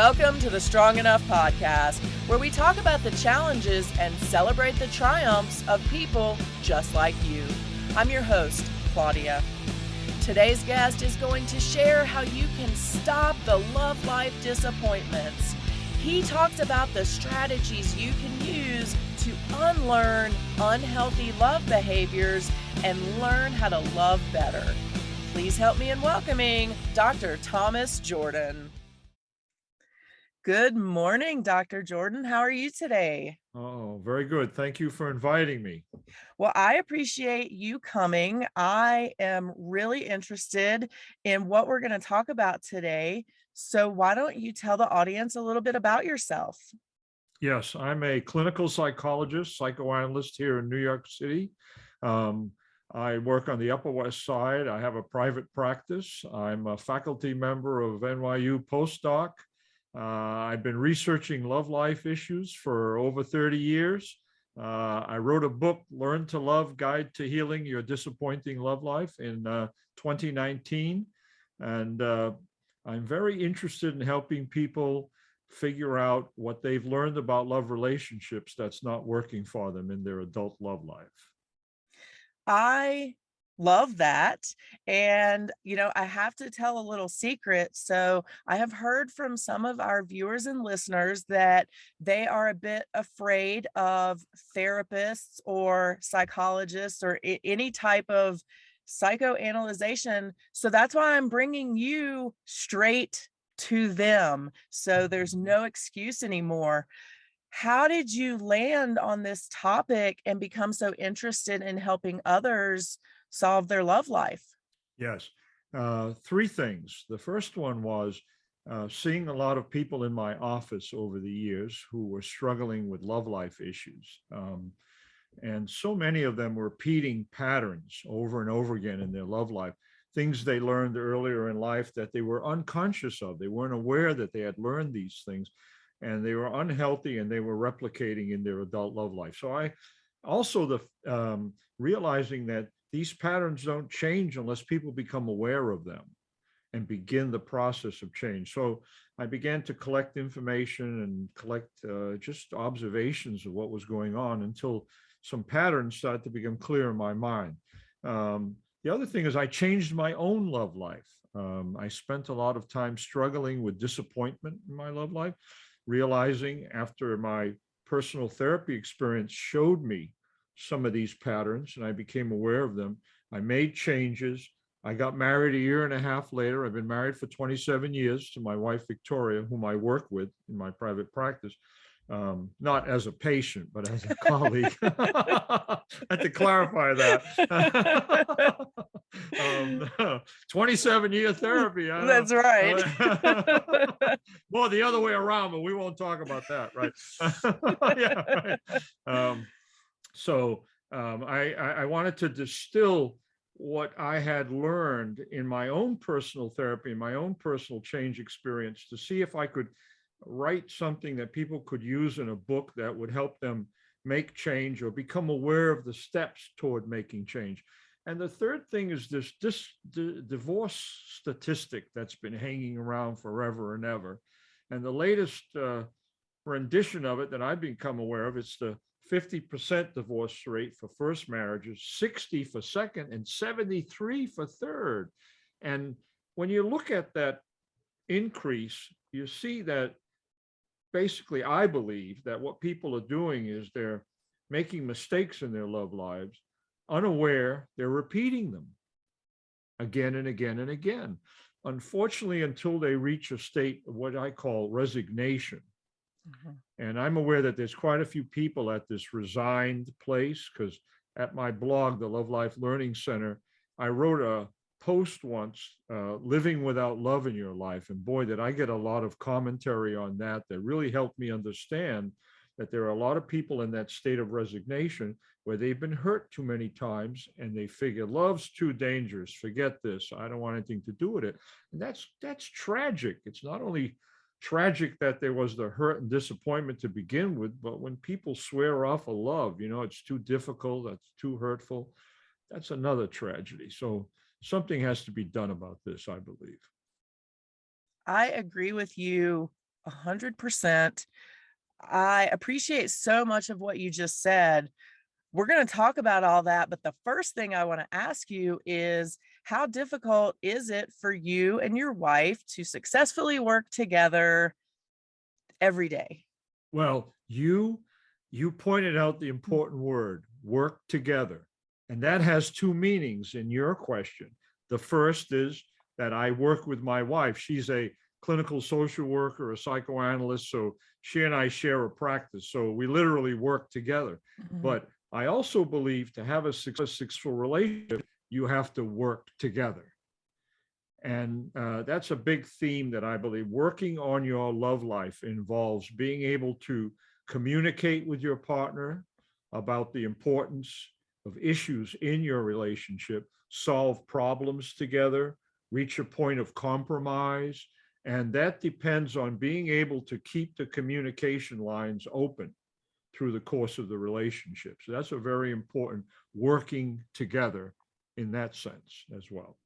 Welcome to the Strong Enough podcast, where we talk about the challenges and celebrate the triumphs of people just like you. I'm your host, Claudia. Today's guest is going to share how you can stop the love life disappointments. He talks about the strategies you can use to unlearn unhealthy love behaviors and learn how to love better. Please help me in welcoming Dr. Thomas Jordan. Good morning, Dr. Jordan. How are you today? Oh, very good. Thank you for inviting me. Well, I appreciate you coming. I am really interested in what we're going to talk about today. So why don't you tell the audience a little bit about yourself? Yes, I'm a clinical psychologist, psychoanalyst here in New York City. I work on the Upper West Side. I have a private practice. I'm a faculty member of NYU postdoc. I've been researching love life issues for over 30 years. I wrote a book, Learn to Love, Guide to Healing Your Disappointing Love Life in 2019. And I'm very interested in helping people figure out what they've learned about love relationships that's not working for them in their adult love life. I love that. And, I have to tell a little secret. So I have heard from some of our viewers and listeners that they are a bit afraid of therapists or psychologists or any type of psychoanalyzation. So that's why I'm bringing you straight to them. So there's no excuse anymore. How did you land on this topic and become so interested in helping others solve their love life? Yes, three things. The first one was seeing a lot of people in my office over the years who were struggling with love life issues. And so many of them were repeating patterns over and over again in their love life, things they learned earlier in life that they were unconscious of. They weren't aware that they had learned these things, and they were unhealthy and they were replicating in their adult love life. So I also realizing that these patterns don't change unless people become aware of them and begin the process of change. So I began to collect information and collect just observations of what was going on until some patterns started to become clear in my mind. The other thing is I changed my own love life. I spent a lot of time struggling with disappointment in my love life, realizing after my personal therapy experience showed me some of these patterns and I became aware of them. I made changes. I got married a year and a half later. I've been married for 27 years to my wife, Victoria, whom I work with in my private practice. Not as a patient, but as a colleague. I had to clarify that. 27-year therapy. That's right. Well, the other way around, but we won't talk about that, right? Yeah, right. I wanted to distill what I had learned in my own personal therapy, my own personal change experience, to see if I could write something that people could use in a book that would help them make change or become aware of the steps toward making change. And the third thing is this divorce statistic that's been hanging around forever and ever. And the latest rendition of it that I've become aware of, it's the 50% divorce rate for first marriages, 60 for second, and 73 for third. And when you look at that increase, you see that basically, I believe that what people are doing is they're making mistakes in their love lives, unaware, they're repeating them again and again and again. Unfortunately, until they reach a state of what I call resignation. Mm-hmm. And I'm aware that there's quite a few people at this resigned place, because at my blog, the Love Life Learning Center, I wrote a post once, living without love in your life. And boy, did I get a lot of commentary on that really helped me understand that there are a lot of people in that state of resignation where they've been hurt too many times and they figure love's too dangerous. Forget this. I don't want anything to do with it. And that's tragic. It's not only tragic that there was the hurt and disappointment to begin with, but when people swear off a love, it's too difficult, that's too hurtful, that's another tragedy. So something has to be done about this, I believe. I agree with you 100%. I appreciate so much of what you just said. We're going to talk about all that, but the first thing I want to ask you is how difficult is it for you and your wife to successfully work together every day? Well, you pointed out the important word, work together. And that has two meanings in your question. The first is that I work with my wife. She's a clinical social worker, a psychoanalyst. So she and I share a practice. So we literally work together. Mhm. But I also believe to have a successful relationship, you have to work together. And that's a big theme that I believe working on your love life involves being able to communicate with your partner about the importance of issues in your relationship, solve problems together, reach a point of compromise. And that depends on being able to keep the communication lines open through the course of the relationship. So that's a very important working together in that sense as well.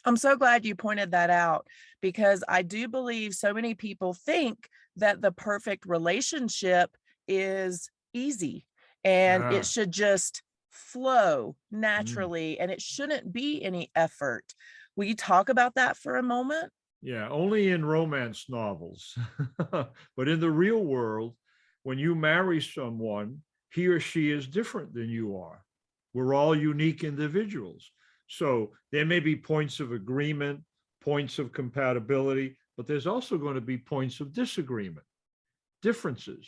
I'm so glad you pointed that out because I do believe so many people think that the perfect relationship is easy and it Ah, should just flow mm. naturally and it shouldn't be any effort. Will you talk about that for a moment? Yeah, only in romance novels. But in the real world, when you marry someone, he or she is different than you are. We're all unique individuals. So there may be points of agreement, points of compatibility, but there's also going to be points of disagreement, differences.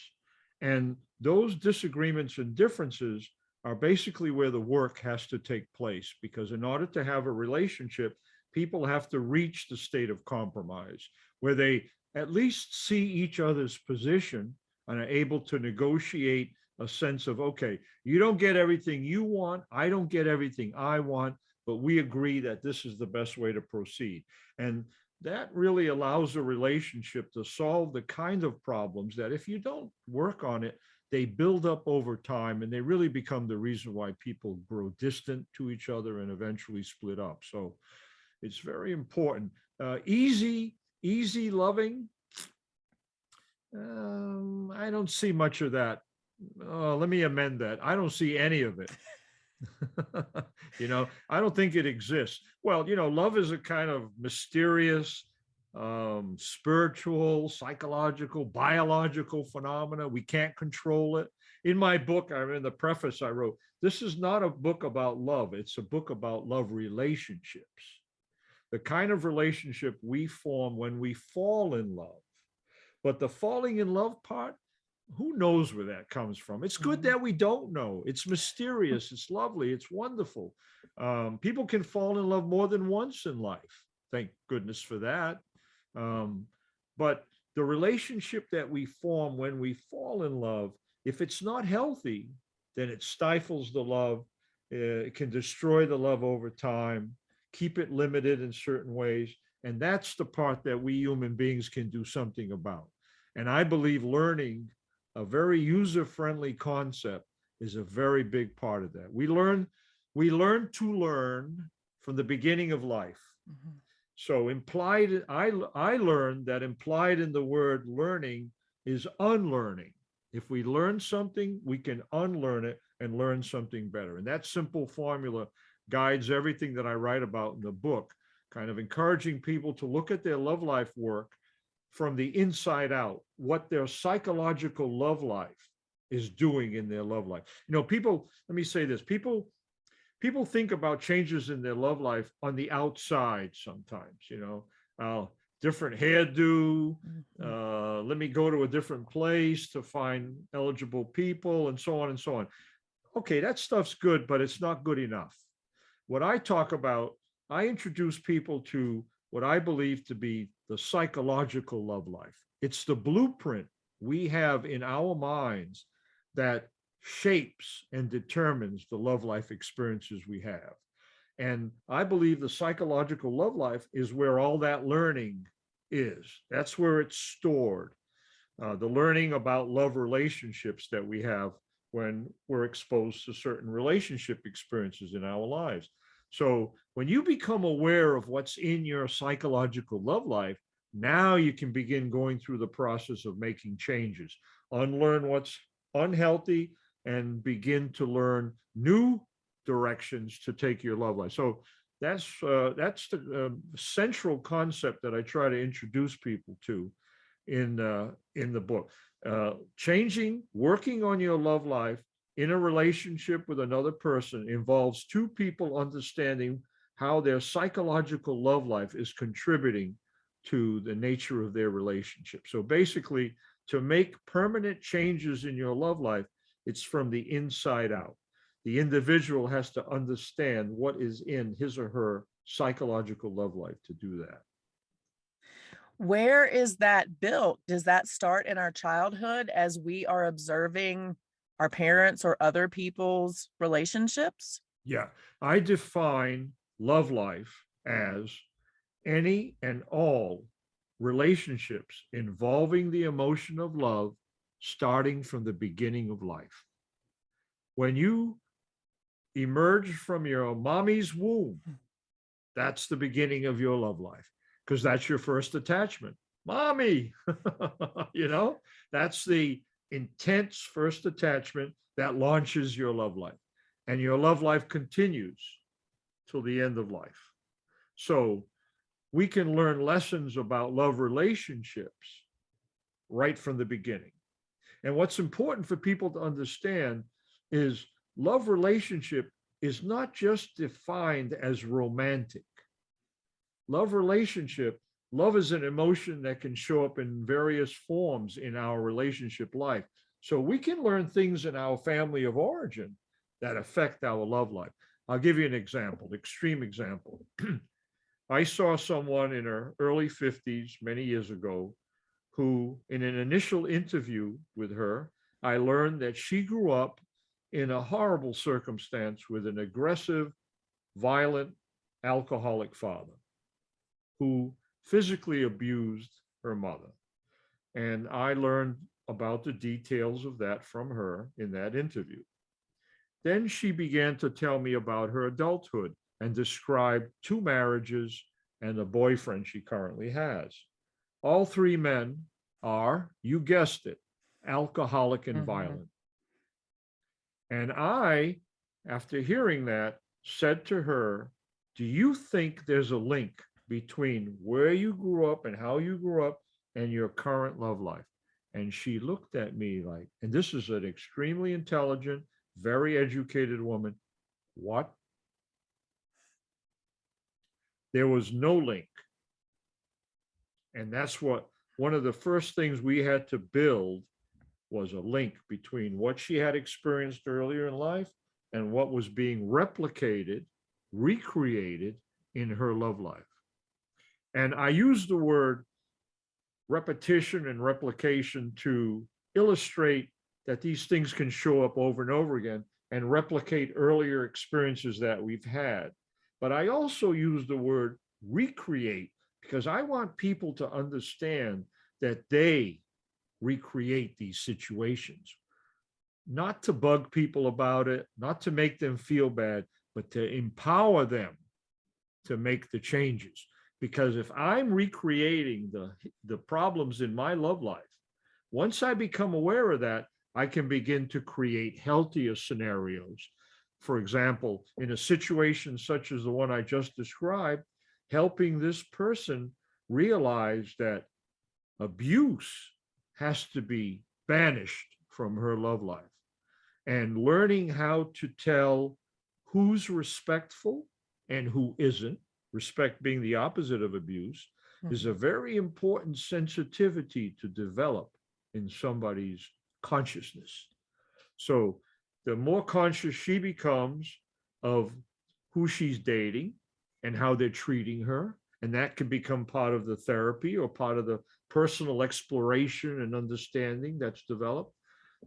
And those disagreements and differences are basically where the work has to take place, because in order to have a relationship, people have to reach the state of compromise where they at least see each other's position and are able to negotiate a sense of, okay, you don't get everything you want, I don't get everything I want, but we agree that this is the best way to proceed. And that really allows a relationship to solve the kind of problems that if you don't work on it, they build up over time and they really become the reason why people grow distant to each other and eventually split up. So it's very important. Easy loving. I don't see much of that. Let me amend that. I don't see any of it. I don't think it exists. Well, love is a kind of mysterious, spiritual, psychological, biological phenomena. We can't control it. In my book, in the preface, I wrote, this is not a book about love. It's a book about love relationships, the kind of relationship we form when we fall in love. But the falling in love part, who knows where that comes from? It's good Mhm. that we don't know. It's mysterious. It's lovely. It's wonderful. People can fall in love more than once in life. Thank goodness for that. Um, but the relationship that we form when we fall in love, if it's not healthy, then it stifles the love. It can destroy the love over time, keep it limited in certain ways. And that's the part that we human beings can do something about. And I believe learning a very user-friendly concept is a very big part of that. We learn to learn from the beginning of life. Mhm. So I learned that implied in the word learning is unlearning. If we learn something, we can unlearn it and learn something better. And that simple formula guides everything that I write about in the book, kind of encouraging people to look at their love life work from the inside out, what their psychological love life is doing in their love life. People, let me say this, people think about changes in their love life on the outside sometimes, different hairdo, Mhm. let me go to a different place to find eligible people and so on and so on. Okay, that stuff's good, but it's not good enough. What I talk about, I introduce people to what I believe to be the psychological love life. It's the blueprint we have in our minds that shapes and determines the love life experiences we have. And I believe the psychological love life is where all that learning is. That's where it's stored. The learning about love relationships that we have when we're exposed to certain relationship experiences in our lives. So when you become aware of what's in your psychological love life, Now you can begin going through the process of making changes, unlearn what's unhealthy, and begin to learn new directions to take your love life. So that's the central concept that I try to introduce people to in the book. Changing, working on your love life in a relationship with another person involves two people understanding how their psychological love life is contributing to the nature of their relationship. So basically, to make permanent changes in your love life, it's from the inside out. The individual has to understand what is in his or her psychological love life to do that. Where is that built? Does that start in our childhood as we are observing our parents or other people's relationships? Yeah, I define love life as any and all relationships involving the emotion of love starting from the beginning of life. When you emerge from your mommy's womb, that's the beginning of your love life because that's your first attachment. Mommy, you know, that's the intense first attachment that launches your love life. And your love life continues till the end of life. So we can learn lessons about love relationships right from the beginning. And what's important for people to understand is love relationship is not just defined as romantic. Love relationship, love is an emotion that can show up in various forms in our relationship life. So we can learn things in our family of origin that affect our love life. I'll give you an example, extreme example. I saw someone in her early 50s many years ago who, in an initial interview with her, I learned that she grew up in a horrible circumstance with an aggressive, violent, alcoholic father who physically abused her mother. And I learned about the details of that from her in that interview. Then she began to tell me about her adulthood and describe two marriages and a boyfriend she currently has. All three men are, you guessed it, alcoholic and violent. And I, after hearing that, said to her, do you think there's a link between where you grew up and how you grew up and your current love life? And she looked at me like, and this is an extremely intelligent, very educated woman. What? There was no link. And that's what one of the first things we had to build was a link between what she had experienced earlier in life and what was being replicated, recreated in her love life. And I use the word repetition and replication to illustrate that these things can show up over and over again and replicate earlier experiences that we've had. But I also use the word recreate because I want people to understand that they recreate these situations, not to bug people about it, not to make them feel bad, but to empower them to make the changes. Because if I'm recreating the problems in my love life, once I become aware of that, I can begin to create healthier scenarios. For example, in a situation such as the one I just described, helping this person realize that abuse has to be banished from her love life, and learning how to tell who's respectful and who isn't, respect being the opposite of abuse, is a very important sensitivity to develop in somebody's consciousness. So the more conscious she becomes of who she's dating and how they're treating her, and that can become part of the therapy or part of the personal exploration and understanding that's developed,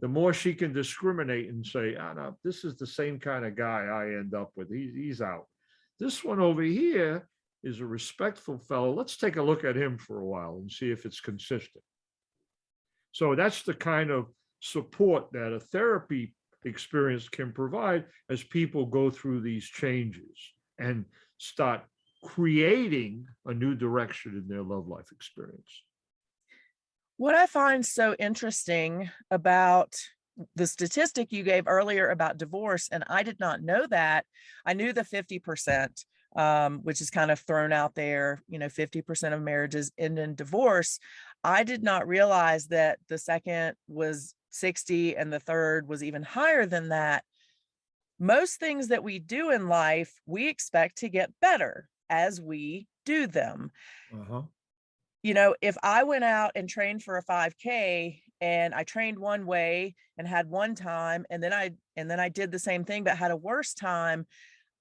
the more she can discriminate and say, oh, no, this is the same kind of guy I end up with. He's out. This one over here is a respectful fellow. Let's take a look at him for a while and see if it's consistent. So that's the kind of support that a therapy experience can provide as people go through these changes and start creating a new direction in their love life experience. What I find so interesting about the statistic you gave earlier about divorce, and I did not know that. I knew the 50%, which is kind of thrown out there, 50% of marriages end in divorce. I did not realize that the second was 60 and the third was even higher than that. Most things that we do in life, we expect to get better as we do them. Uh-huh. If I went out and trained for a 5K and I trained one way and had one time, and then I did the same thing but had a worse time,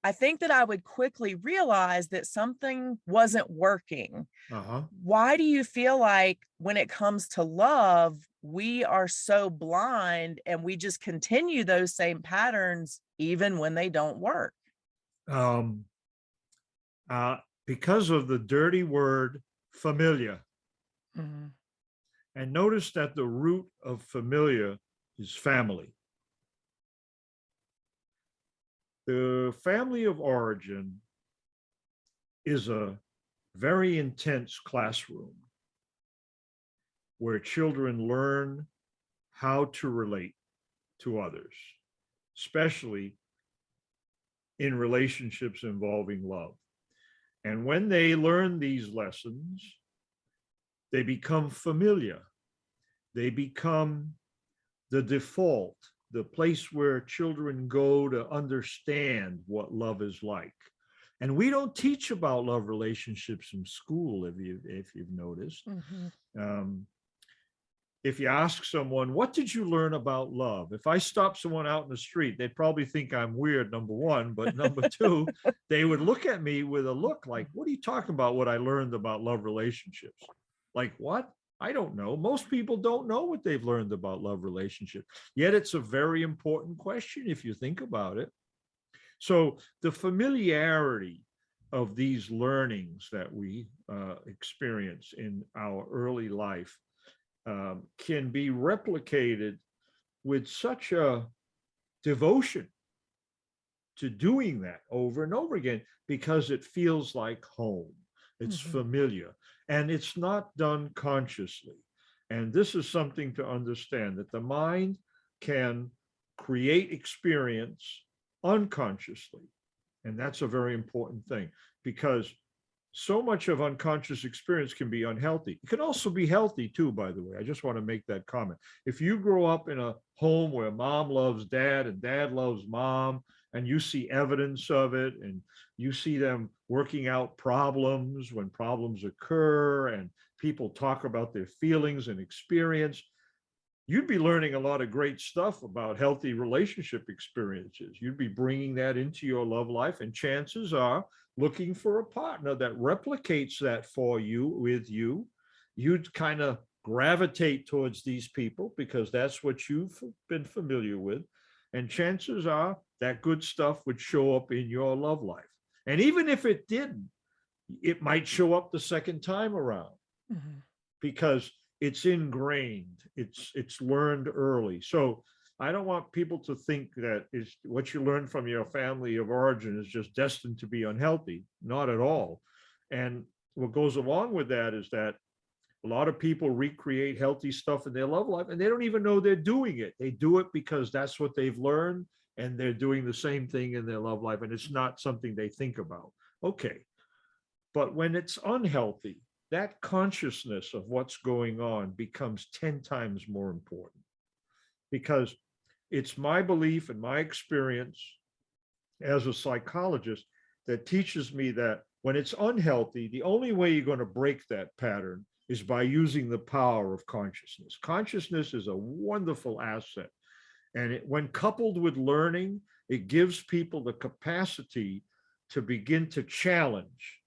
I think that I would quickly realize that something wasn't working. Uh-huh. Why do you feel like when it comes to love, we are so blind and we just continue those same patterns even when they don't work? Um, because of the dirty word familiar. Mhm. And notice that the root of familiar is family. The family of origin is a very intense classroom where children learn how to relate to others, especially in relationships involving love. And when they learn these lessons, they become familiar. They become the default, the place where children go to understand what love is like. And we don't teach about love relationships in school, if you've noticed. Mhm. If you ask someone, what did you learn about love? If I stop someone out in the street, they'd probably think I'm weird, number one. But number two, they would look at me with a look like, what are you talking about? What I learned about love relationships? Like what? I don't know. Most people don't know what they've learned about love relationships. Yet it's a very important question if you think about it. So the familiarity of these learnings that we experience in our early life can be replicated with such a devotion to doing that over and over again because it feels like home. It's Mhm. familiar and it's not done consciously. And this is something to understand that the mind can create experience unconsciously. And that's a very important thing because so much of unconscious experience can be unhealthy. It can also be healthy too, by the way. I just want to make that comment. If you grow up in a home where mom loves dad and dad loves mom, and you see evidence of it, and you see them working out problems when problems occur, and people talk about their feelings and experience, you'd be learning a lot of great stuff about healthy relationship experiences. You'd be bringing that into your love life, and chances are looking for a partner that replicates that for you, with you. You'd kind of gravitate towards these people because that's what you've been familiar with. And chances are that good stuff would show up in your love life. And even if it didn't, it might show up the second time around Mhm. because it's ingrained, it's learned early. So I don't want people to think that is what you learn from your family of origin is just destined to be unhealthy. Not at all. And what goes along with that is that a lot of people recreate healthy stuff in their love life and they don't even know they're doing it. They do it because that's what they've learned and they're doing the same thing in their love life and it's not something they think about. Okay. But when it's unhealthy, that consciousness of what's going on becomes 10 times more important because it's my belief and my experience as a psychologist that teaches me that when it's unhealthy, the only way you're going to break that pattern is by using the power of consciousness. Consciousness is a wonderful asset. And when coupled with learning, it gives people the capacity to begin to challenge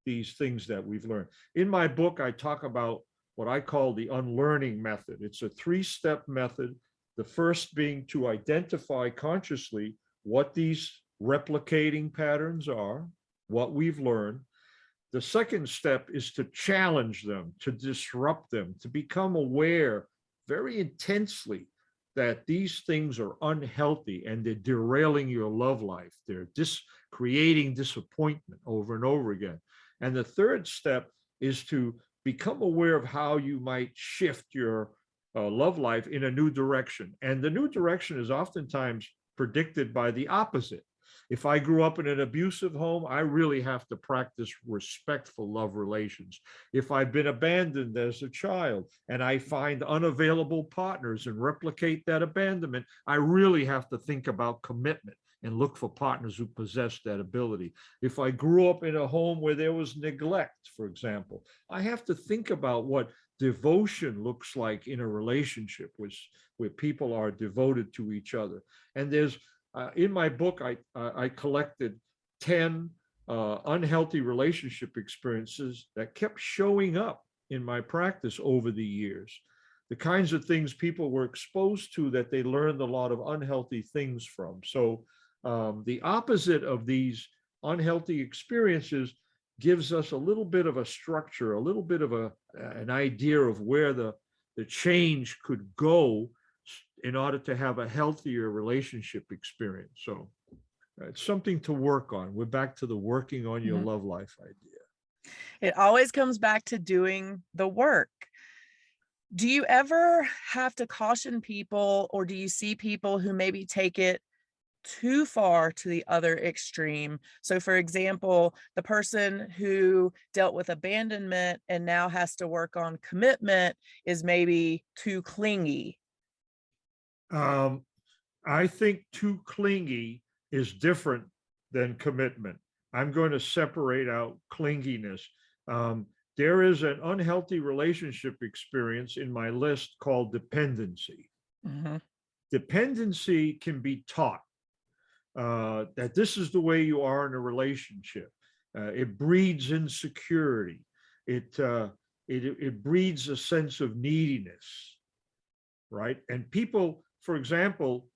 these things that we've learned. In my book, I talk about what I call the unlearning method. It's a 3-step method. The first being to identify consciously what these replicating patterns are, what we've learned. The second step is to challenge them, to disrupt them, to become aware very intensely that these things are unhealthy and they're derailing your love life. They're creating disappointment over and over again. And the third step is to become aware of how you might shift your love life in a new direction. And the new direction is oftentimes predicted by the opposite. If I grew up in an abusive home, I really have to practice respectful love relations. If I've been abandoned as a child and I find unavailable partners and replicate that abandonment, I really have to think about commitment and look for partners who possess that ability. If I grew up in a home where there was neglect, for example, I have to think about what devotion looks like in a relationship where people are devoted to each other. And there's in my book, I collected 10 unhealthy relationship experiences that kept showing up in my practice over the years. The kinds of things people were exposed to that they learned a lot of unhealthy things from. So the opposite of these unhealthy experiences gives us a little bit of a structure, a little bit of an idea of where the change could go in order to have a healthier relationship experience. So it's something to work on. We're back to the working on your love life idea. It always comes back to doing the work. Do you ever have to caution people, or do you see people who maybe take it too far to the other extreme? So for example, the person who dealt with abandonment and now has to work on commitment is maybe too clingy. I think too clingy is different than commitment. I'm going to separate out clinginess. There is an unhealthy relationship experience in my list called dependency. Dependency can be taught, that this is the way you are in a relationship. It breeds insecurity. It breeds a sense of neediness, right? And people, for example,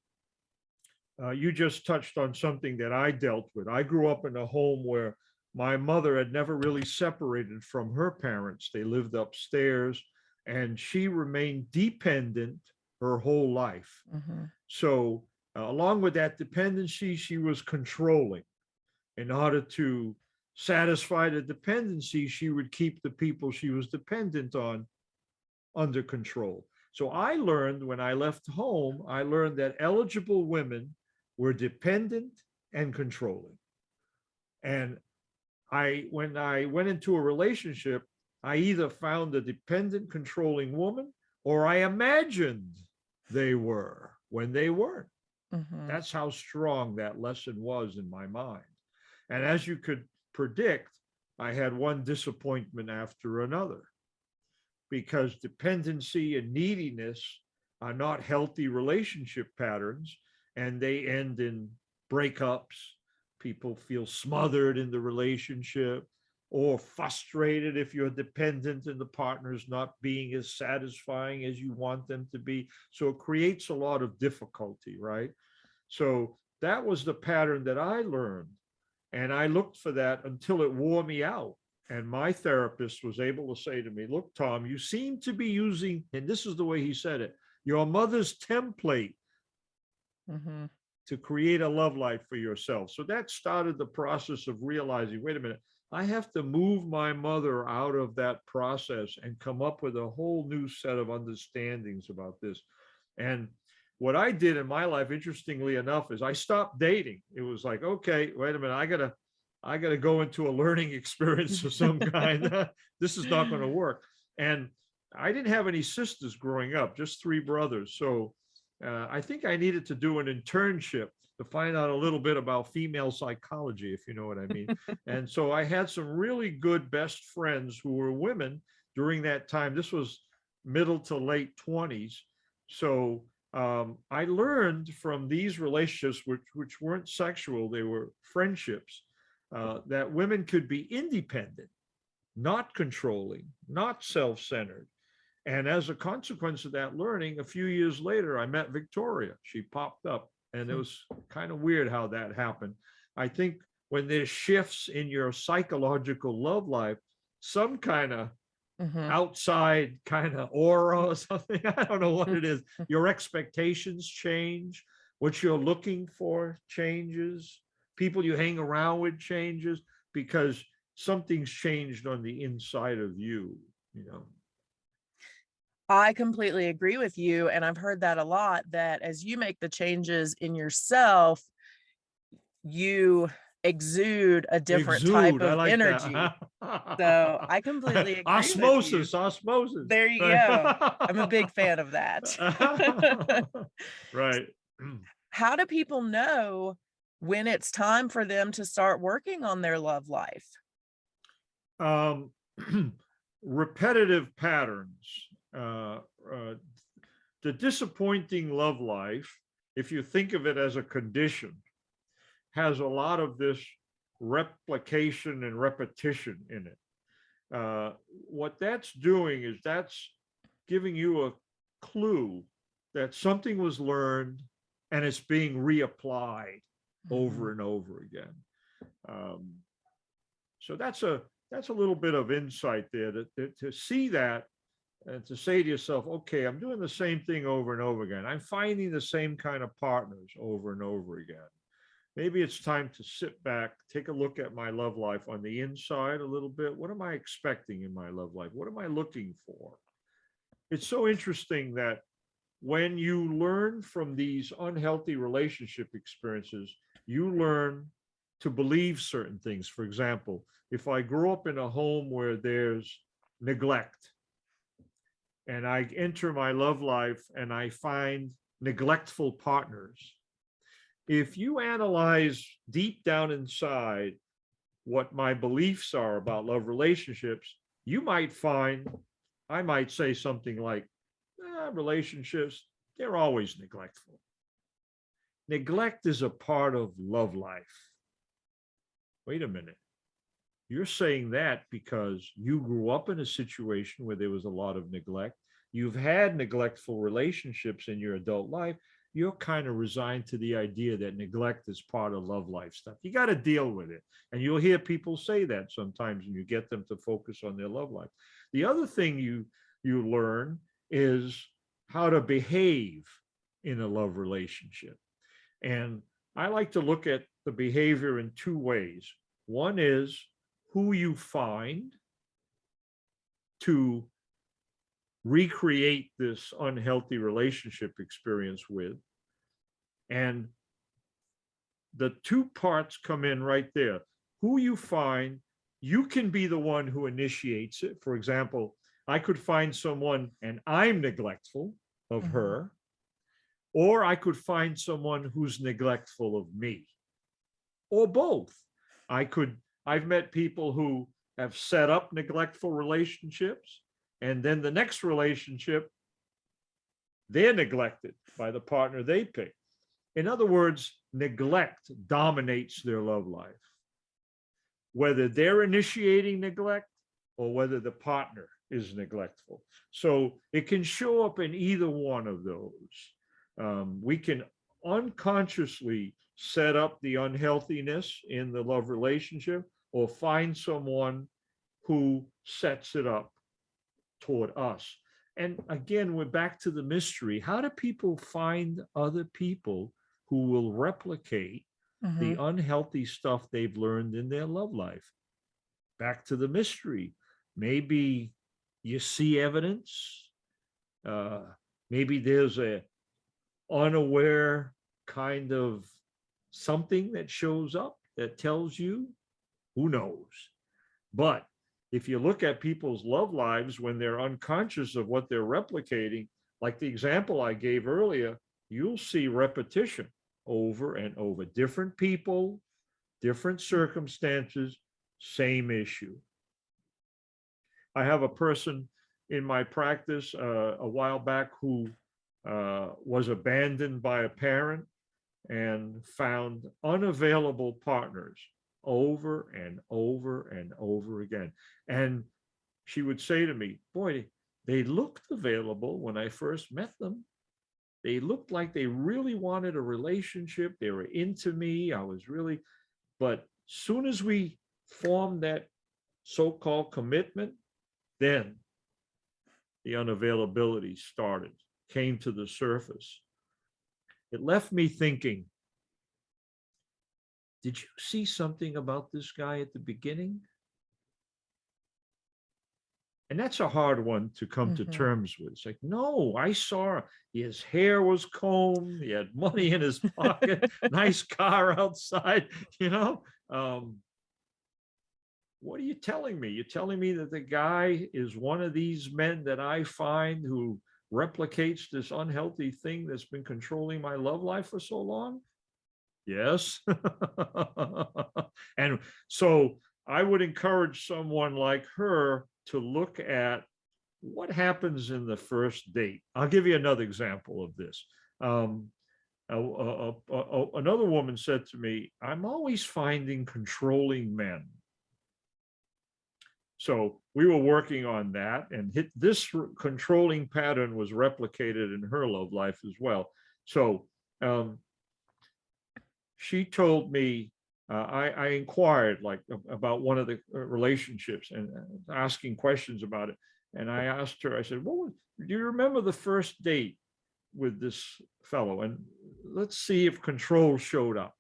you just touched on something that I dealt with. I grew up in a home where my mother had never really separated from her parents. They lived upstairs, and she remained dependent her whole life. So along with that dependency, she was controlling. In order to satisfy the dependency, she would keep the people she was dependent on under control. So I learned when I left home, I learned that eligible women were dependent and controlling. And when I went into a relationship, I either found a dependent, controlling woman, or I imagined they were when they weren't. That's how strong that lesson was in my mind. And as you could predict, I had one disappointment after another, because dependency and neediness are not healthy relationship patterns, and they end in breakups. People feel smothered in the relationship, or frustrated if you're dependent and the partner's not being as satisfying as you want them to be. So it creates a lot of difficulty, right? So that was the pattern that I learned. And I looked for that until it wore me out. And my therapist was able to say to me, look, Tom, you seem to be using, and this is the way he said it, your mother's template to create a love life for yourself. So that started the process of realizing, wait a minute, I have to move my mother out of that process and come up with a whole new set of understandings about this. And what I did in my life, interestingly enough, is I stopped dating. It was like, okay, wait a minute, I gotta go into a learning experience of some kind. This is not going to work. And I didn't have any sisters growing up, just three brothers. So I think I needed to do an internship to find out a little bit about female psychology, if you know what I mean. And so I had some really good best friends who were women during that time. This was middle to late 20s. So I learned from these relationships, which weren't sexual, they were friendships, that women could be independent, not controlling, not self-centered. And as a consequence of that learning, a few years later, I met Victoria. She popped up, and it was kind of weird how that happened. I think when there's shifts in your psychological love life, some kind of Mhm. outside kind of aura or something. I don't know what it is. Your expectations change. What you're looking for changes. People you hang around with changes because something's changed on the inside of you, you know. I completely agree with you, and I've heard that a lot, that as you make the changes in yourself, you exude a different type Exude. I of like energy. that. So, I completely agree with you. Osmosis, osmosis. There you Right. go. I'm a big fan of that. Right. How do people know when it's time for them to start working on their love life? Um, repetitive patterns. Uh, uh, the disappointing love life, if you think of it as a condition, has a lot of this replication and repetition in it. What that's doing is that's giving you a clue that something was learned and it's being reapplied over Mhm. and over again. Um, so that's a little bit of insight there to see that and to say to yourself, okay, I'm doing the same thing over and over again. I'm finding the same kind of partners over and over again. Maybe it's time to sit back, take a look at my love life on the inside a little bit. What am I expecting in my love life? What am I looking for? It's so interesting that when you learn from these unhealthy relationship experiences, you learn to believe certain things. For example, if I grew up in a home where there's neglect and I enter my love life and I find neglectful partners, if you analyze deep down inside what my beliefs are about love relationships, you might find, I might say something like, relationships, they're always neglectful. Neglect is a part of love life. Wait a minute. You're saying that because you grew up in a situation where there was a lot of neglect. You've had neglectful relationships in your adult life. You're kind of resigned to the idea that neglect is part of love life stuff. You got to deal with it. And you'll hear people say that sometimes and you get them to focus on their love life. The other thing you learn is how to behave in a love relationship. And I like to look at the behavior in two ways. One is who you find to recreate this unhealthy relationship experience with. And the two parts come in right there. Who you find, you can be the one who initiates it. For example, I could find someone and I'm neglectful of Mhm. her, or I could find someone who's neglectful of me, or both. I could, I've met people who have set up neglectful relationships, and then the next relationship, they're neglected by the partner they pick. In other words, neglect dominates their love life, whether they're initiating neglect or whether the partner is neglectful. So it can show up in either one of those. We can unconsciously set up the unhealthiness in the love relationship or find someone who sets it up toward us. And again, we're back to the mystery. How do people find other people who will replicate the Mhm. unhealthy stuff they've learned in their love life? Back to the mystery. Maybe you see evidence. Uh, maybe there's a unaware kind of something that shows up that tells you, who knows? But if you look at people's love lives when they're unconscious of what they're replicating, like the example I gave earlier, you'll see repetition over and over. Different people, different circumstances, same issue. I have a person in my practice a while back who was abandoned by a parent and found unavailable partners over and over and over again. And she would say to me, boy, they looked available when I first met them. They looked like they really wanted a relationship. They were into me. I was really, but soon as we formed that so-called commitment, then the unavailability started, came to the surface. It left me thinking, did you see something about this guy at the beginning? And that's a hard one to come to terms with. It's like, no, I saw his hair was combed, he had money in his pocket, nice car outside, you know. What are you telling me? You're telling me that the guy is one of these men that I find who replicates this unhealthy thing that's been controlling my love life for so long? Yes. And so I would encourage someone like her to look at what happens in the first date. I'll give you another example of this. Another woman said to me, I'm always finding controlling men. So we were working on that, and this controlling pattern was replicated in her love life as well. So she told me, I inquired about one of the relationships and asking questions about it. And I asked her, I said, do you remember the first date with this fellow? And let's see if control showed up.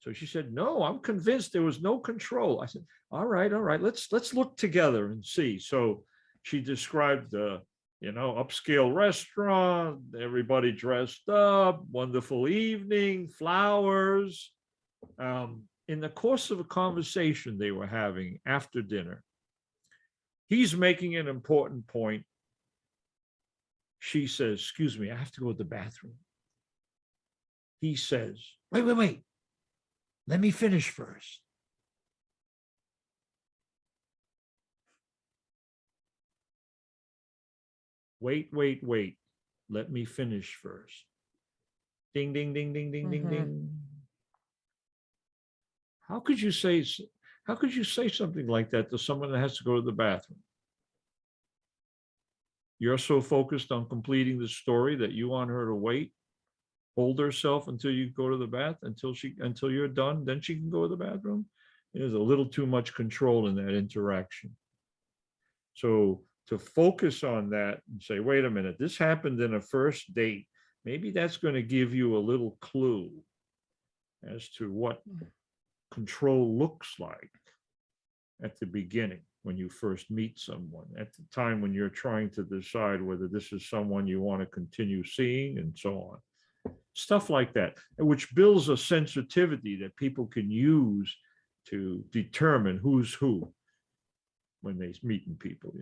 So she said, no, I'm convinced there was no control. I said, all right, let's look together and see. So she described the, upscale restaurant, everybody dressed up, wonderful evening, flowers. In the course of a conversation they were having after dinner, he's making an important point. She says, excuse me, I have to go to the bathroom. He says, wait. Let me finish first. Wait. Let me finish first. Ding, ding, ding, ding, ding, ding, ding. How could you say something like that to someone that has to go to the bathroom? You're so focused on completing the story that you want her to wait, hold herself until you go to the bath, until you're done, then she can go to the bathroom. There's a little too much control in that interaction. So to focus on that and say, wait a minute, this happened in a first date, maybe that's going to give you a little clue as to what control looks like at the beginning when you first meet someone, at the time when you're trying to decide whether this is someone you want to continue seeing and so on. Stuff like that, which builds a sensitivity that people can use to determine who's who when they're meeting people,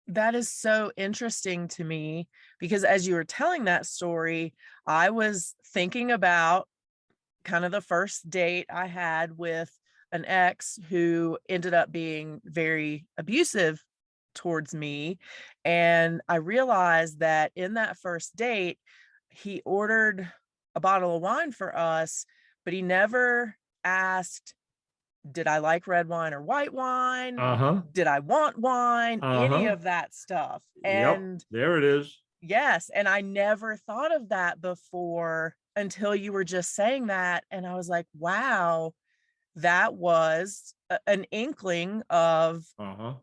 That is so interesting to me, because as you were telling that story, I was thinking about kind of the first date I had with an ex who ended up being very abusive towards me. And I realized that in that first date, he ordered a bottle of wine for us, but he never asked, did I like red wine or white wine? Did I want wine? Any of that stuff. And yep, there it is. Yes. And I never thought of that before until you were just saying that. And I was like, wow, that was an inkling of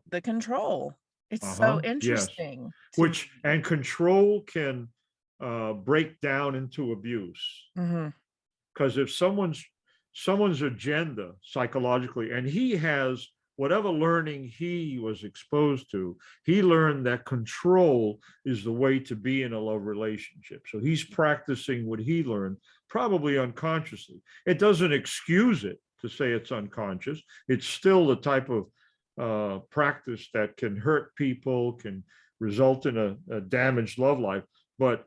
the control. It's so interesting. Yes. And control can break down into abuse. Because if someone's agenda psychologically, and he has whatever learning he was exposed to, he learned that control is the way to be in a love relationship. So he's practicing what he learned, probably unconsciously. It doesn't excuse it to say it's unconscious. It's still the type of practice that can hurt people, can result in a damaged love life. But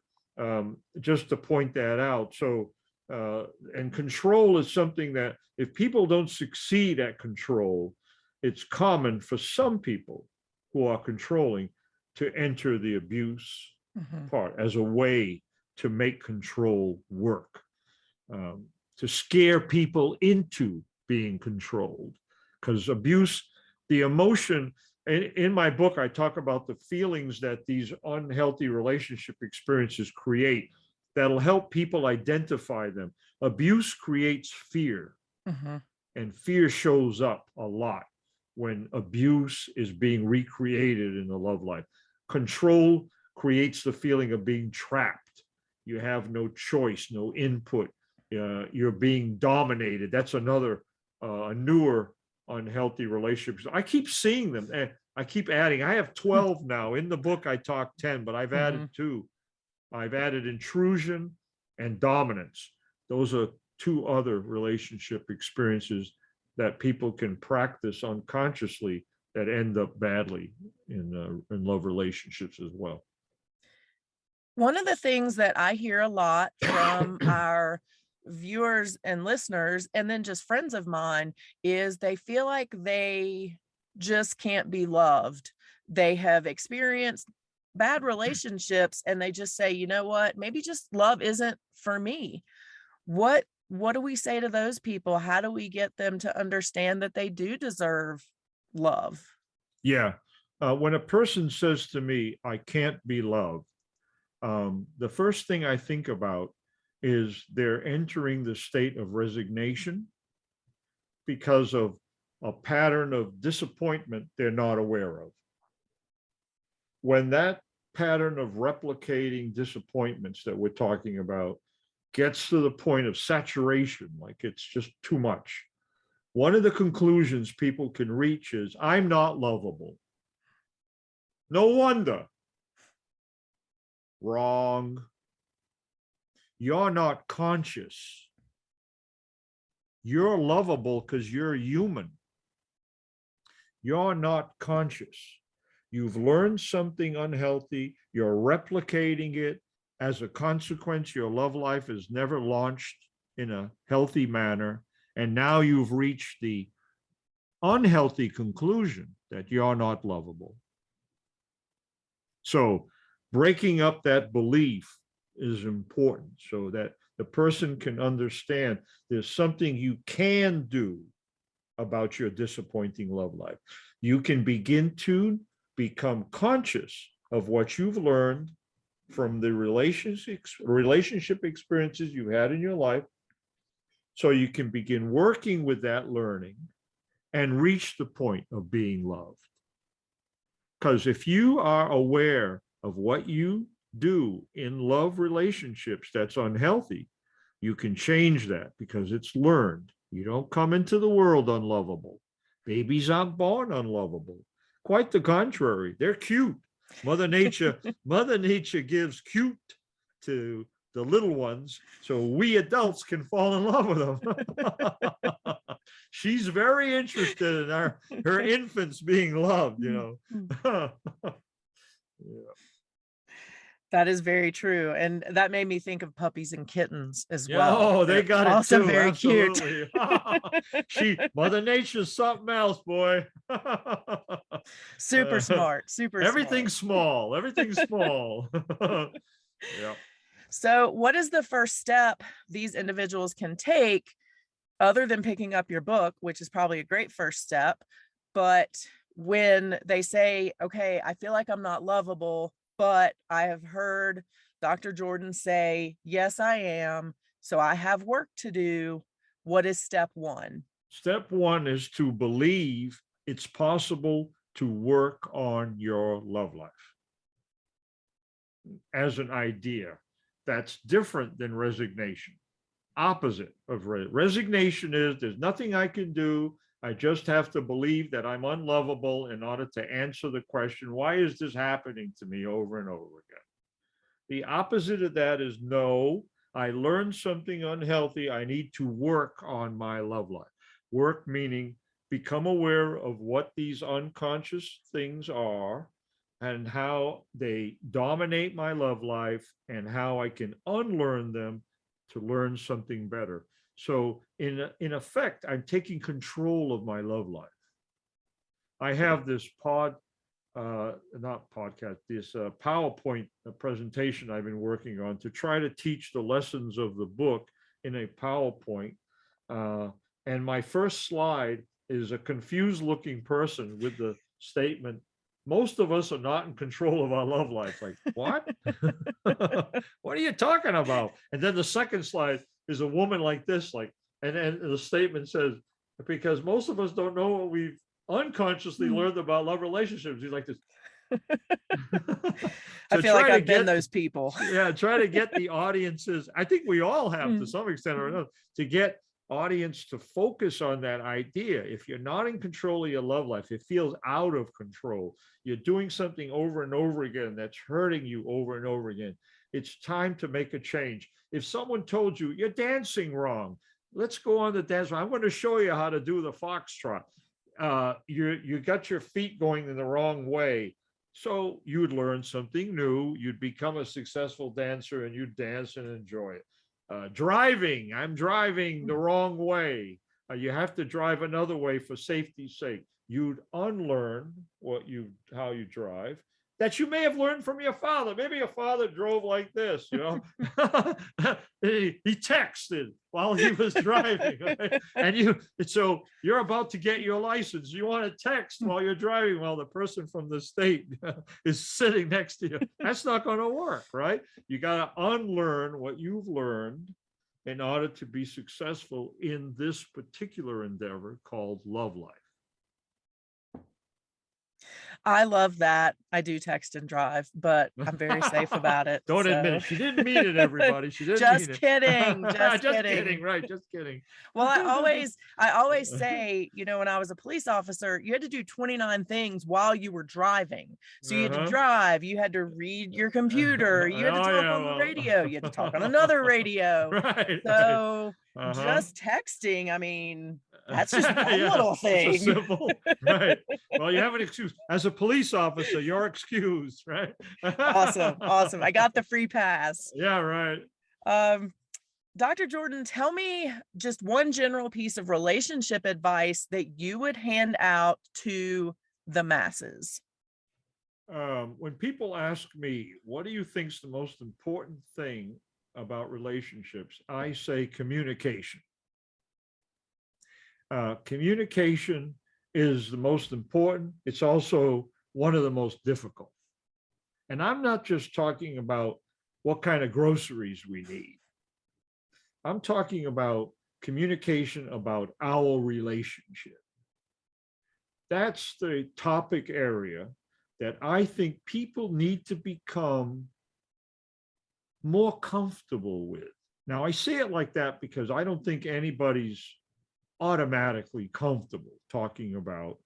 just to point that out. So, and control is something that if people don't succeed at control, it's common for some people who are controlling to enter the abuse part as a way to make control work, to scare people into being controlled. Because abuse, the emotion, in my book, I talk about the feelings that these unhealthy relationship experiences create that'll help people identify them. Abuse creates fear, and fear shows up a lot when abuse is being recreated in the love life. Control creates the feeling of being trapped. You have no choice, no input. You're being dominated. That's another newer unhealthy relationships. I keep seeing them. And I keep adding. I have 12 now. In the book, I talk 10, but I've added two. I've added intrusion and dominance. Those are two other relationship experiences that people can practice unconsciously that end up badly in love relationships as well. One of the things that I hear a lot from our viewers and listeners, and then just friends of mine, is they feel like they just can't be loved. They have experienced bad relationships and they just say, you know what, maybe just love isn't for me. What do we say to those people? How do we get them to understand that they do deserve love? Yeah. When a person says to me, I can't be loved, the first thing I think about is they're entering the state of resignation because of a pattern of disappointment they're not aware of. When that pattern of replicating disappointments that we're talking about gets to the point of saturation, like it's just too much, one of the conclusions people can reach is, I'm not lovable. No wonder. Wrong. You're not conscious. You're lovable because you're human. You're not conscious. You've learned something unhealthy. You're replicating it. As a consequence, your love life is never launched in a healthy manner. And now you've reached the unhealthy conclusion that you're not lovable. So breaking up that belief is important so that the person can understand there's something you can do about your disappointing love life. You can begin to become conscious of what you've learned from the relationship experiences you had in your life, so you can begin working with that learning and reach the point of being loved. Because if you are aware of what you do in love relationships that's unhealthy, you can change that because it's learned. You don't come into the world unlovable. Babies aren't born unlovable. Quite the contrary. They're cute. Mother Nature gives cute to the little ones so we adults can fall in love with them. She's very interested in her infants being loved, you know. Yeah. That is very true. And that made me think of puppies and kittens as well. Oh, they got it also too. very Absolutely. cute. Mother Nature's something else, boy. Super smart. Super everything's smart. small. Everything's small. Yeah. So what is the first step these individuals can take other than picking up your book, which is probably a great first step? But when they say, okay, I feel like I'm not lovable, but I have heard Dr. Jordan say, yes, I am. So I have work to do. What is step one? Step one is to believe it's possible to work on your love life as an idea. That's different than resignation. Opposite of resignation is there's nothing I can do. I just have to believe that I'm unlovable in order to answer the question, why is this happening to me over and over again? The opposite of that is no, I learned something unhealthy. I need to work on my love life. Work meaning become aware of what these unconscious things are and how they dominate my love life and how I can unlearn them to learn something better. So in effect, I'm taking control of my love life. I have this PowerPoint presentation I've been working on to try to teach the lessons of the book in a PowerPoint. And my first slide is a confused looking person with the statement, most of us are not in control of our love life. Like, what? What are you talking about? And then the second slide is a woman like this, like, and the statement says, because most of us don't know what we've unconsciously learned about love relationships. He's like this. I So feel like try to I've been get, those people. yeah, try to get the audiences. I think we all have to Mm. some extent or another to get audience to focus on that idea. If you're not in control of your love life, it feels out of control. You're doing something over and over again that's hurting you over and over again. It's time to make a change. If someone told you you're dancing wrong, let's go on the dance. I'm going to show you how to do the foxtrot. You got your feet going in the wrong way. So you'd learn something new. You'd become a successful dancer and you'd dance and enjoy it. Driving, I'm driving the wrong way. You have to drive another way for safety's sake. You'd unlearn how you drive that you may have learned from your father. Maybe your father drove like this, he texted while he was driving, right? And so you're about to get your license. You want to text while you're driving while the person from the state is sitting next to you. That's not going to work, right? You got to unlearn what you've learned in order to be successful in this particular endeavor called love life. I love that. I do text and drive, but I'm very safe about it. Don't admit So it. She didn't mean it, everybody. She didn't just mean it. kidding. Just Just kidding. kidding. Right. Just kidding. Well, I always say, when I was a police officer, you had to do 29 things while you were driving. So you had to drive, you had to read your computer, you had to talk on the radio, you had to talk on another radio. Right. So just texting, I mean, that's just one Yeah, little thing. it's so simple, right? Well, you have an excuse. As a police officer, you're excused, right? Awesome. I got the free pass. Yeah, right. Dr. Jordan, tell me just one general piece of relationship advice that you would hand out to the masses. When people ask me, what do you think is the most important thing about relationships? I say communication. Communication is the most important. It's also one of the most difficult. And I'm not just talking about what kind of groceries we need. I'm talking about communication about our relationship. That's the topic area that I think people need to become more comfortable with. Now, I say it like that because I don't think anybody's automatically comfortable talking about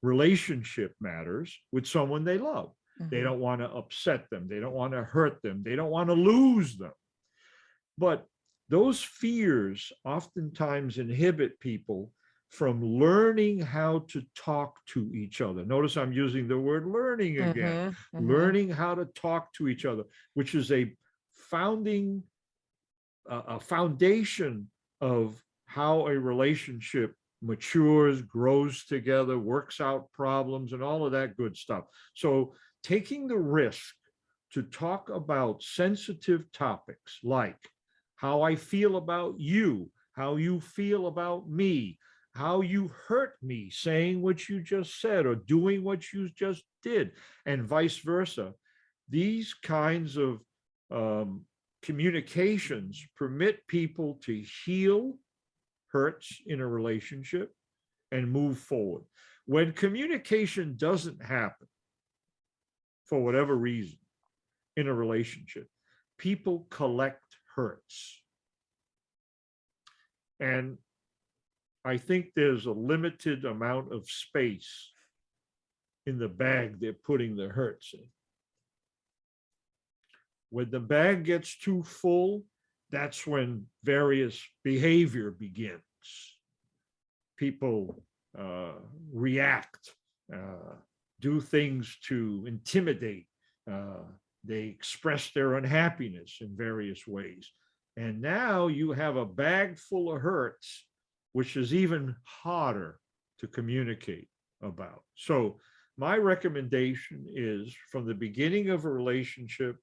relationship matters with someone they love. Mm-hmm. They don't want to upset them. They don't want to hurt them. They don't want to lose them. But those fears oftentimes inhibit people from learning how to talk to each other. Notice I'm using the word learning again. Learning how to talk to each other, which is a foundation of how a relationship matures, grows together, works out problems, and all of that good stuff. So taking the risk to talk about sensitive topics like how I feel about you, how you feel about me, how you hurt me saying what you just said or doing what you just did, and vice versa. These kinds of communications permit people to heal hurts in a relationship and move forward. When communication doesn't happen, for whatever reason, in a relationship, people collect hurts. And I think there's a limited amount of space in the bag they're putting the hurts in. When the bag gets too full, that's when various behavior begins. People react, do things to intimidate. They express their unhappiness in various ways. And now you have a bag full of hurts, which is even harder to communicate about. So my recommendation is, from the beginning of a relationship,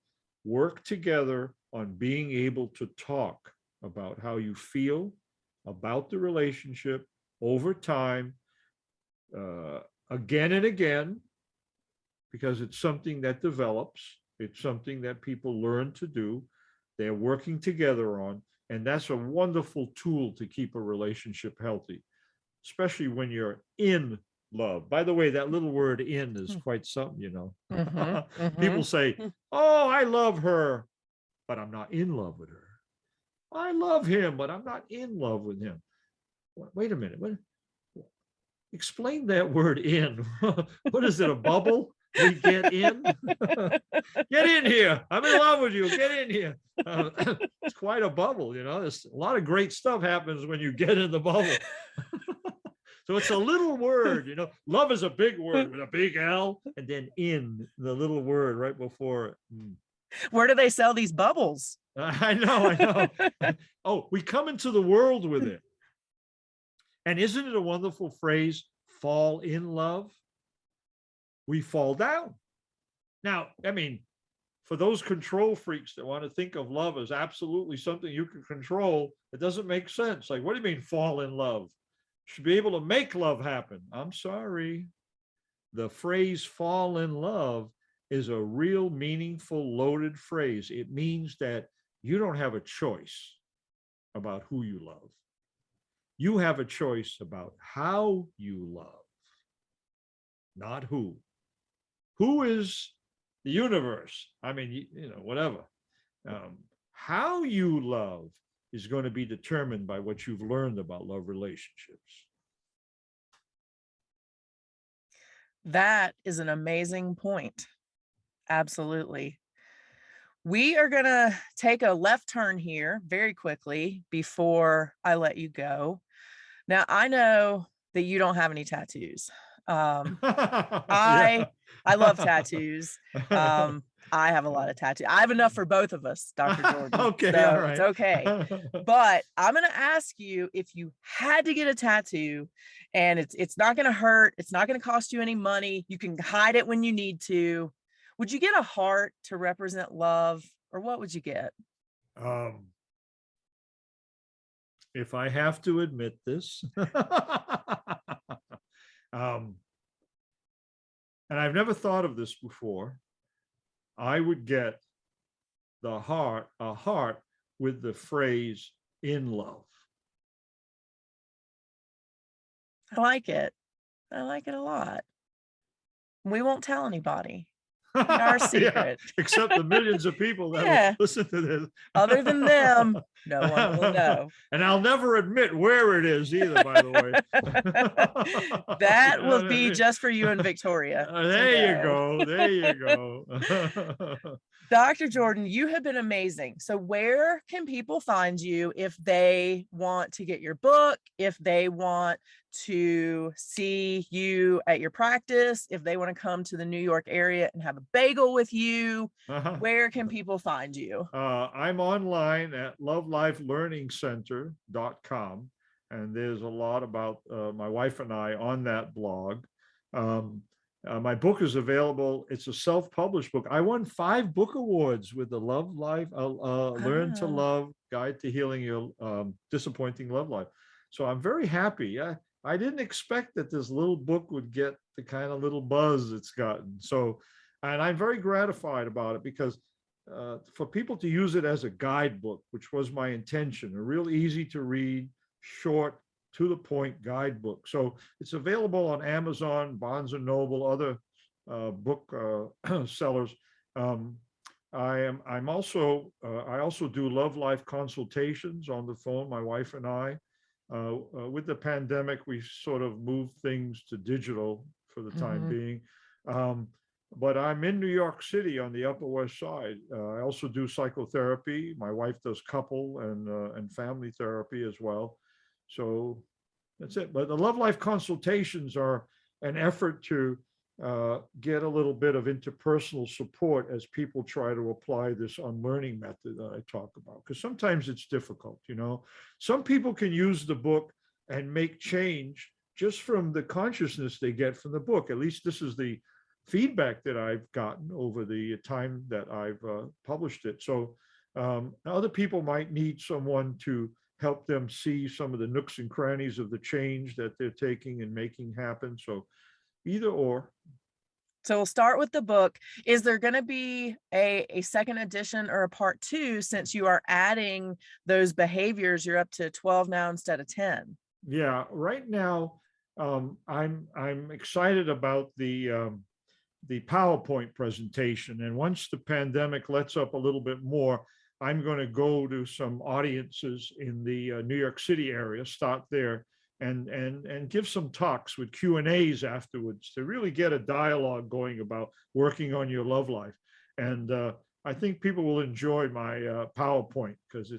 work together on being able to talk about how you feel about the relationship over time, again and again, because it's something that develops. It's something that people learn to do. They're working together on, and that's a wonderful tool to keep a relationship healthy, especially when you're in love. By the way, that little word in is quite something, you know. People say, Mm-hmm. oh, I love her, but I'm not in love with her. I love him, but I'm not in love with him. Wait a minute. Explain that word in. What is it, a bubble? We get in? Get in here. I'm in love with you. Get in here. It's quite a bubble, you know. There's a lot of great stuff happens when you get in the bubble. So it's a little word, you know. Love is a big word with a big L, and then in, the little word right before it. Where do they sell these bubbles? I know. Oh, we come into the world with it. And isn't it a wonderful phrase, fall in love? We fall down. Now, I mean, for those control freaks that want to think of love as absolutely something you can control, it doesn't make sense. Like, what do you mean fall in love? You should be able to make love happen. I'm sorry. The phrase fall in love is a real meaningful, loaded phrase. It means that you don't have a choice about who you love. You have a choice about how you love, not who. Who is the universe? I mean, you know, whatever. How you love is going to be determined by what you've learned about love relationships. That is an amazing point. Absolutely. We are going to take a left turn here very quickly before I let you go. Now, I know that you don't have any tattoos. I love tattoos. I have a lot of tattoos. I have enough for both of us, Dr. Jordan. Okay, so all right. It's okay. But I'm going to ask you, if you had to get a tattoo and it's not going to hurt, it's not going to cost you any money, you can hide it when you need to, would you get a heart to represent love, or what would you get? If I have to admit this, and I've never thought of this before, I would get a heart with the phrase in love. I like it. I like it a lot. We won't tell anybody. Our secret. Yeah, except the millions of people that will listen to this. Other than them, no one will know. And I'll never admit where it is either, by the way. That will be just for you and Victoria. There you go. There you go. Dr. Jordan, you have been amazing. So where can people find you if they want to get your book, if they want to see you at your practice, if they want to come to the New York area and have a bagel with you? Where can people find you? I'm online at lovelifelearningcenter.com, and there's a lot about my wife and I on that blog. My book is available. It's a self-published book. I won 5 book awards with the Love Life, Learn to Love, Guide to Healing Your Disappointing Love Life. So I'm very happy. I didn't expect that this little book would get the kind of little buzz it's gotten. So, and I'm very gratified about it, because for people to use it as a guidebook, which was my intention, a real easy to read, short, to the point guidebook. So it's available on Amazon, Barnes and Noble, other book sellers. I also do Love Life consultations on the phone, my wife and I. With the pandemic, we sort of moved things to digital for the time being. But I'm in New York City on the Upper West Side. I also do psychotherapy. My wife does couple and family therapy as well. So that's it. But the Love Life consultations are an effort to get a little bit of interpersonal support as people try to apply this unlearning method that I talk about. Because sometimes it's difficult, you know. Some people can use the book and make change just from the consciousness they get from the book. At least this is the feedback that I've gotten over the time that I've published it. So other people might need someone to help them see some of the nooks and crannies of the change that they're taking and making happen. So either or. So we'll start with the book. Is there going to be a second edition or a part 2, since you are adding those behaviors? You're up to 12 now instead of 10. Yeah, right now I'm excited about the PowerPoint presentation. And once the pandemic lets up a little bit more, I'm going to go to some audiences in the New York City area, start there, and give some talks with Q&As afterwards to really get a dialogue going about working on your love life. And I think people will enjoy my PowerPoint because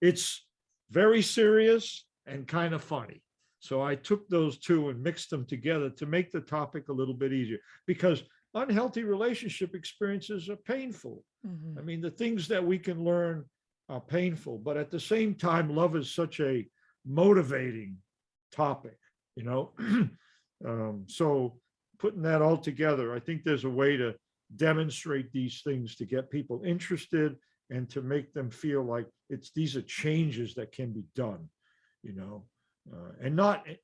it's very serious and kind of funny. So I took those two and mixed them together to make the topic a little bit easier, because unhealthy relationship experiences are painful. Mhm. I mean, the things that we can learn are painful, but at the same time, love is such a motivating topic, you know? So putting that all together, I think there's a way to demonstrate these things to get people interested and to make them feel like these are changes that can be done, you know? And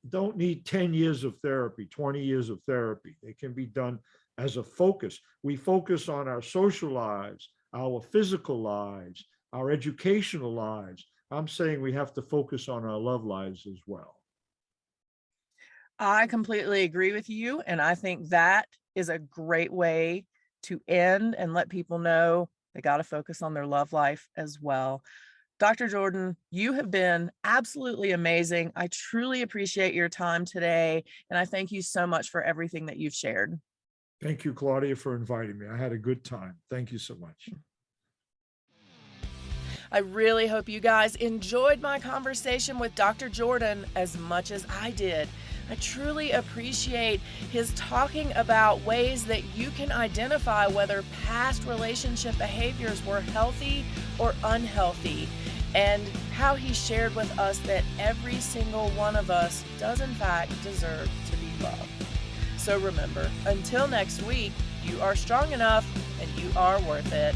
don't need 10 years of therapy, 20 years of therapy. They can be done as a focus. We focus on our social lives, our physical lives, our educational lives. I'm saying we have to focus on our love lives as well. I completely agree with you. And I think that is a great way to end and let people know they got to focus on their love life as well. Dr. Jordan, you have been absolutely amazing. I truly appreciate your time today. And I thank you so much for everything that you've shared. Thank you, Claudia, for inviting me. I had a good time. Thank you so much. I really hope you guys enjoyed my conversation with Dr. Jordan as much as I did. I truly appreciate his talking about ways that you can identify whether past relationship behaviors were healthy or unhealthy, and how he shared with us that every single one of us does in fact deserve to be loved. So remember, until next week, you are strong enough and you are worth it.